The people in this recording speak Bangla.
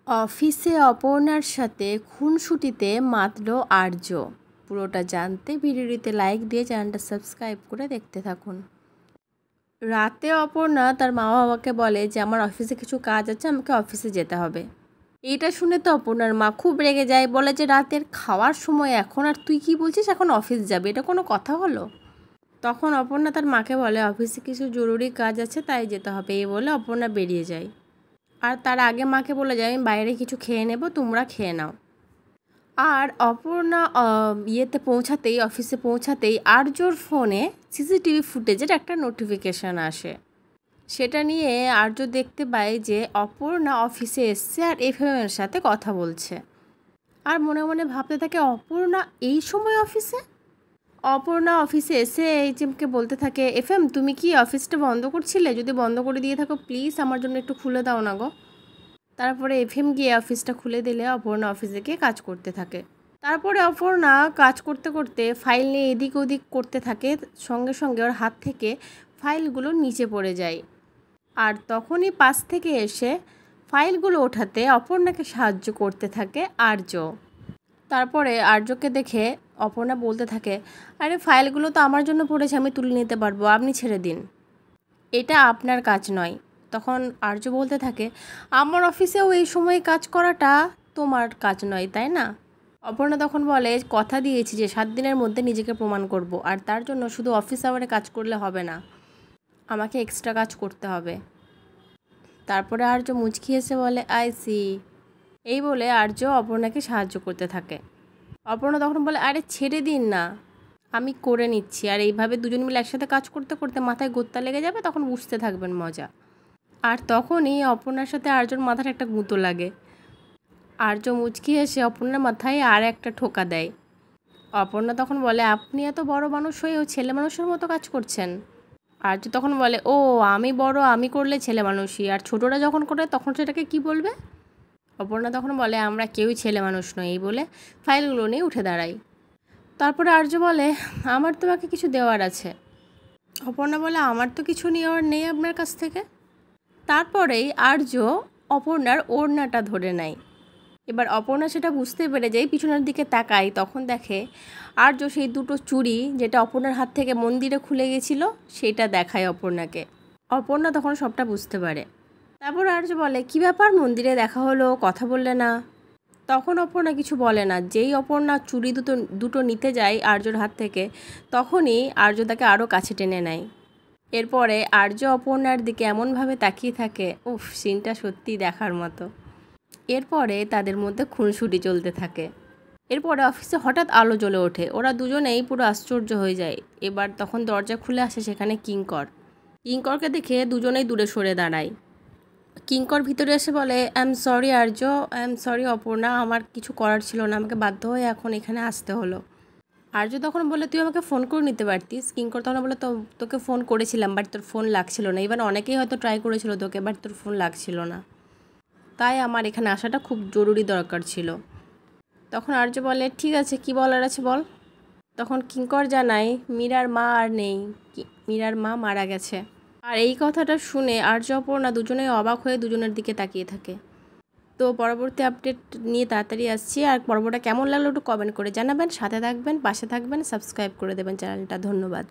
অফিসে অপর্ণার সাথে খুনসুটিতে মাতল আর্য। পুরোটা জানতে ভিডিওটিতে লাইক দিয়ে চ্যানেলটা সাবস্ক্রাইব করে দেখতে থাকুন। রাতে অপর্ণা তার মা বাবাকে বলে যে আমার অফিসে কিছু কাজ আছে, আমাকে অফিসে যেতে হবে। এইটা শুনে তো অপর্ণার মা খুব রেগে যায়, বলে যে রাতের খাওয়ার সময় এখন, আর তুই কি বলছিস এখন অফিস যাবে, এটা কোনো কথা হলো? তখন অপর্ণা তার মাকে বলে অফিসে কিছু জরুরি কাজ আছে, তাই যেতে হবে। এই বলে অপর্ণা বেরিয়ে যায়। আর তার আগে মাকে বলে যায় আমি বাইরে কিছু খেয়ে নেব, তোমরা খেয়ে নাও। আর অপর্ণা অফিসে পৌঁছাতেই আর্যর ফোনে সিসিটিভি ফুটেজের একটা নোটিফিকেশান আসে। সেটা নিয়ে আর্য দেখতে পায় যে অপর্ণা অফিসে এসছে আর এফএমের সাথে কথা বলছে। আর মনে মনে ভাবতে থাকে অপর্ণা এই সময় অফিসে। অপর্ণা অফিসে এসে এইচএমকে বলতে থাকে, এফএম তুমি কি অফিসটা বন্ধ করছিলে? যদি বন্ধ করে দিয়ে থাকো প্লিজ আমার জন্য একটু খুলে দাও না গো। তারপরে এফএম গিয়ে অফিসটা খুলে দিলে অপর্ণা অফিসে গিয়ে কাজ করতে থাকে। তারপরে অপর্ণা কাজ করতে করতে ফাইল নিয়ে এদিক ওদিক করতে থাকে, সঙ্গে সঙ্গে ওর হাত থেকে ফাইলগুলো নিচে পড়ে যায়। আর তখনই পাশ থেকে এসে ফাইলগুলো ওঠাতে অপর্ণাকে সাহায্য করতে থাকে আর্য। তারপরে আর্যকে দেখে অপর্ণা বলতে থাকে, আরে ফাইলগুলো তো আমার জন্য পড়েছে, আমি তুলে নিতে পারবো, আপনি ছেড়ে দিন, এটা আপনার কাজ নয়। তখন আর্য বলতে থাকে, আমার অফিসেও এই সময় কাজ করাটা তোমার কাজ নয়, তাই না? অপর্ণা তখন বলে, কথা দিয়েছি যে 7 দিনের মধ্যে নিজেকে প্রমাণ করব, আর তার জন্য শুধু অফিস আওয়ারে কাজ করলে হবে না, আমাকে এক্সট্রা কাজ করতে হবে। তারপরে আর্য মুচকি এসে বলে আই সি। এই বলে আর্য অপর্ণাকে সাহায্য করতে থাকে। অপর্ণা তখন বলে, আরে ছেড়ে দিন না, আমি করে নিচ্ছি। আর এইভাবে দুজন মিলে একসাথে কাজ করতে করতে মাথায় গোত্তা লেগে যাবে, তখন বুঝতে থাকবেন মজা। আর তখনই অপর্ণার সাথে আর্যর মাথার একটা গুঁতো লাগে। আর্য মুচকি এসে অপর্ণার মাথায় আর একটা ঠোকা দেয়। অপর্ণা তখন বলে, আপনি এত বড় মানুষ হয়েও ছেলে মানুষের মতো কাজ করছেন। আর্য তখন বলে, ও আমি বড়, আমি করলে ছেলে মানুষই, আর ছোটরা যখন করে তখন সেটাকে কি বলবে? অপর্ণা তখন বলে, আমরা কেউই ছেলে মানুষ নই। এই বলে ফাইলগুলো নিয়ে উঠে দাঁড়াই। তারপরে আর্য বলে, আমার তোমাকে কিছু দেওয়ার আছে। অপর্ণা বলে, আমার তো কিছু নেওয়ার নেই আপনার কাছ থেকে। তারপরেই আর্য অপর্ণার ওড়নাটা ধরে নেয়। এবার অপর্ণা সেটা বুঝতে পেরে যায়, পিছনের দিকে তাকায়, তখন দেখে আর্য সেই দুটো চুড়ি যেটা অপর্ণার হাত থেকে মন্দিরে খুলে গেছিল সেটা দেখায় অপর্ণাকে। অপর্ণা তখন সবটা বুঝতে পারে। তারপর আর্য বলে, কী ব্যাপার, মন্দিরে দেখা হলো, কথা বললে না? তখন অপর্ণা কিছু বলে না। যেই অপর্ণা চুড়ি দুটো নিতে যায় আর্যর হাত থেকে, তখনই আর্য তাকে আরও কাছে টেনে নেয়। এরপরে আর্য অপর্ণার দিকে এমনভাবে তাকিয়ে থাকে, উফ, সিনটা সত্যিই দেখার মতো। এরপরে তাদের মধ্যে খুনসুটি চলতে থাকে। এরপরে অফিসে হঠাৎ আলো জ্বলে ওঠে, ওরা দুজনেই পুরো আশ্চর্য হয়ে যায়। এবার তখন দরজা খুলে আসে, সেখানে কিঙ্করকে দেখে দুজনেই দূরে সরে দাঁড়ায়। কিঙ্কর ভিতরে এসে বলে, I am sorry Arya, I am sorry Aparna, আমার কিছু করার ছিল না, আমাকে বাধ্য হয়ে এখন এখানে আসতে হলো। আর্য তখন বলে, তুই আমাকে ফোন করে নিতে পারতিস। কিঙ্কর তখন বলে, তোকে ফোন করেছিলাম, বাট তোর ফোন লাগছিল না। এবার অনেকেই হয়তো ট্রাই করেছিল তোকে, বাট তোর ফোন লাগছিল না, তাই আমার এখানে আসাটা খুব জরুরি দরকার ছিল। তখন আর্য বলে, ঠিক আছে, কি বলার আছে বল। তখন কিঙ্কর জানায়, মীরার মা আর নেই, মীরার মা মারা গেছে। আর এই কথাটা শুনে আর্য অপর্ণা দুজনেই অবাক হয়ে দুজনের দিকে তাকিয়ে থাকে। তো পরবর্তী আপডেট নিয়ে তাড়াতাড়ি আসছি। আর পর্বটা কেমন লাগলো একটু কমেন্ট করে জানাবেন, সাথে থাকবেন, পাশে থাকবেন, সাবস্ক্রাইব করে দেবেন চ্যানেলটা। ধন্যবাদ।